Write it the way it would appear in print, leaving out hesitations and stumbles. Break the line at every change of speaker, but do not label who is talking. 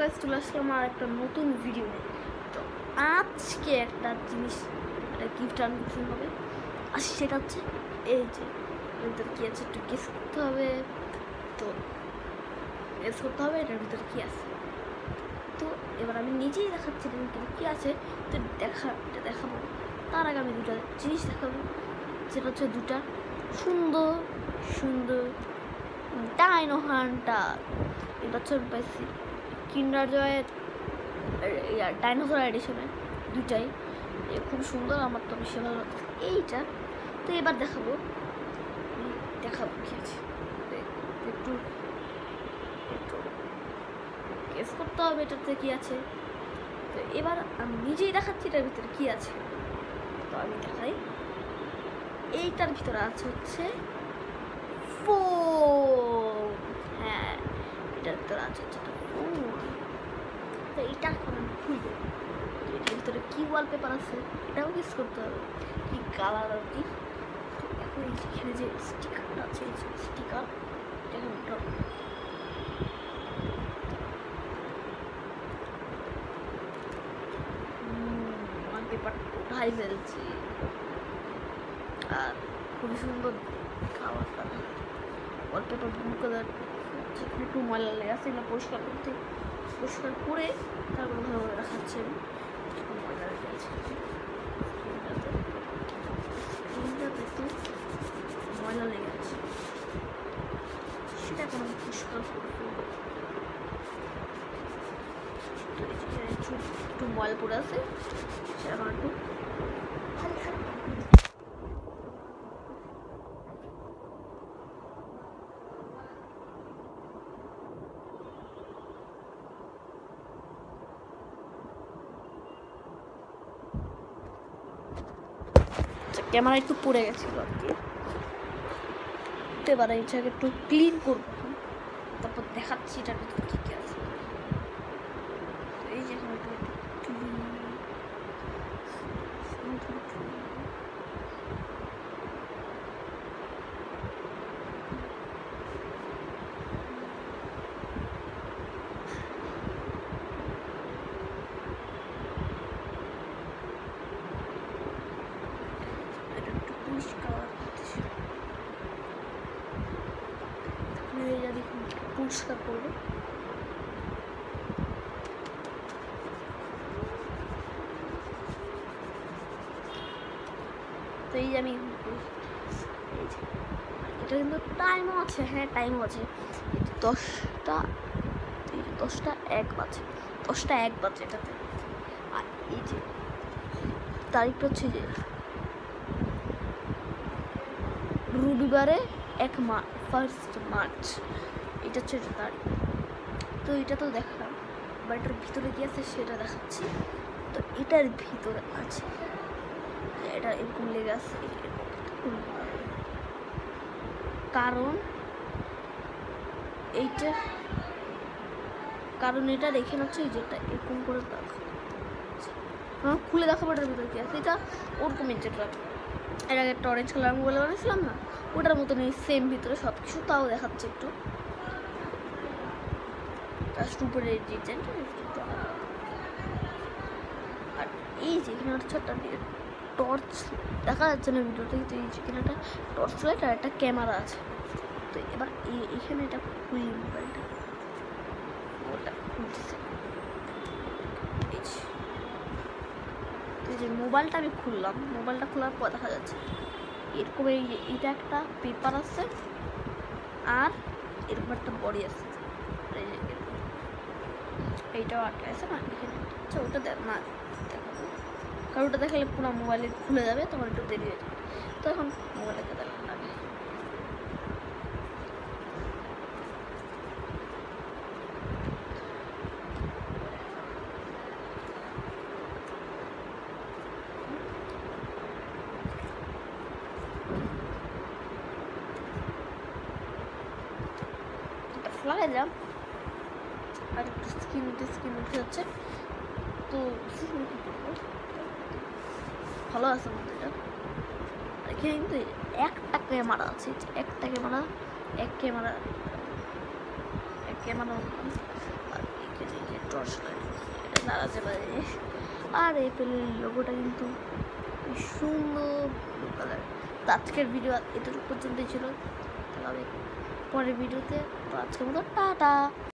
Guys, চলে আসলাম আর একটা নতুন ভিডিও নিয়ে। তো আজকে একটা জিনিস, একটা গিফট আনবক্সিং হবে, আর সেটা হচ্ছে এই যে এর ভিতরে কী আছে একটু গেস করতে হবে। তো গেস করতে হবে এটার ভিতরে কী আছে। তো এবার আমি নিজেই দেখাচ্ছি এটার ভিতরে কী আছে। তো এটা দেখাবো, তার আগে আমি দুটো জিনিস দেখাবো। সেটা হচ্ছে দুটা সুন্দর সুন্দর ডাইনো হান্টার। এটা হচ্ছে পাইছি কিন্ডার জয়ের ডাইনোসর এডিশনে, দুটাই খুব সুন্দর, আমার তো বেশি ভালো লাগছে এইটা। তো এবার দেখাবো কী আছে, একটু একটু গেস করতে হবে এটাতে কী আছে। তো এবার আমি নিজেই দেখাচ্ছি এটার ভিতরে কী আছে। তো আমি দেখাই, এইটার ভিতরে আছে হচ্ছে ফোন। হ্যাঁ, এটার ভিতরে আছে হচ্ছে ফোন। তো এটা এখন আমি খুলবো। এটার ভিতরে কী ওয়ালপেপার আছে এটাও গেস করতে হবে, কী কালার আর কি। এখন এখানে যে স্টিকারটা আছে, এই স্টিকার এখন ওয়ালপেপারটা উঠাই ফেলছি। আর খুবই সুন্দর খাবারটা, ওয়ালপেপার ব্লু কালার, যেখানে একটু ময়লা লেগে আছে এগুলো পরিষ্কার করে তারপর ভালো করে রাখাচ্ছে। ময়লা লেগে আছে একটু ময়লা লেগে আছে, সেটা এখন আমি পরিষ্কার করবো। একটু ময়লা পড়ে আছে, সেটা এখন একটু ক্যামেরা একটু পড়ে গেছিল আর কি। এবার এই জায়গায় একটু ক্লিন করবো, তারপর দেখাচ্ছি এটার ভিতরে কী কী আছে। এই যে এখন একটু পরিষ্কার করবো। তো এই যে আমি এটা কিন্তু টাইমও আছে, হ্যাঁ টাইমও আছে, 10:01 বাজে, 10:01 বাজে এটাতে। আর এই যে তারিখটা হচ্ছে যে রবিবারে 1 মার্চ, এটা হচ্ছে তারিখ। তো এটা তো দেখালাম, বা এটার ভিতরে কি আছে সেটা দেখাচ্ছি। তো এটার ভিতরে আছে, এটা এরকম লেগে আছে, কারণ এটা দেখে নাচ্ছে যেটা এরকম করে দেখো, হ্যাঁ খুলে দেখাবো এটার ভিতরে কি আছে। এটা ওরকমই, যেটা এর আগে একটা অরেঞ্জ কালার মোবাইল বানিয়েছিলাম না, ওটার মতন সেম ভিতরে সব কিছু, তাও দেখাচ্ছে একটু জাস্ট উপরে ডিজাইন। আর এই যে এখানে হচ্ছে একটা টর্চ দেখা যাচ্ছে না ভিডিওতে, কিন্তু এই যে এখানে একটা টর্চ লাইট আর একটা ক্যামেরা আছে। তো এবার এখানে এটা খুলি মোবাইলটা, ওটা খুলতেছে। এই যে মোবাইলটা আমি খুললাম, মোবাইলটা খোলার পর দেখা যাচ্ছে এরকম এটা একটা পেপার আছে আর এরকম একটা বডি আছে, এইটাও আটকে আছে না এখানে। আচ্ছা ওটা না দেখাবো, কারণ ওটা দেখালে পুরো মোবাইলে খুলে যাবে, তখন একটু দেরি হয়ে যাবে। তো এখন মোবাইলে দেখালাম আগে। লাগাই দিলাম আর একটু স্কিন উঠে যাচ্ছে। তো ভালো আছে মন্দিরটা। এখানে কিন্তু একটা ক্যামেরা আছে, একটা ক্যামেরা আর এখানে টর্চ আসলে এটা নাড়াতে পারে। আর অ্যাপেলের লোগোটা কিন্তু সুন্দর ব্লু কালার। তো আজকের ভিডিও এতটুকু পর্যন্তই ছিল, তাহলে পরের ভিডিওতে। তো আজকের মতো টাটা।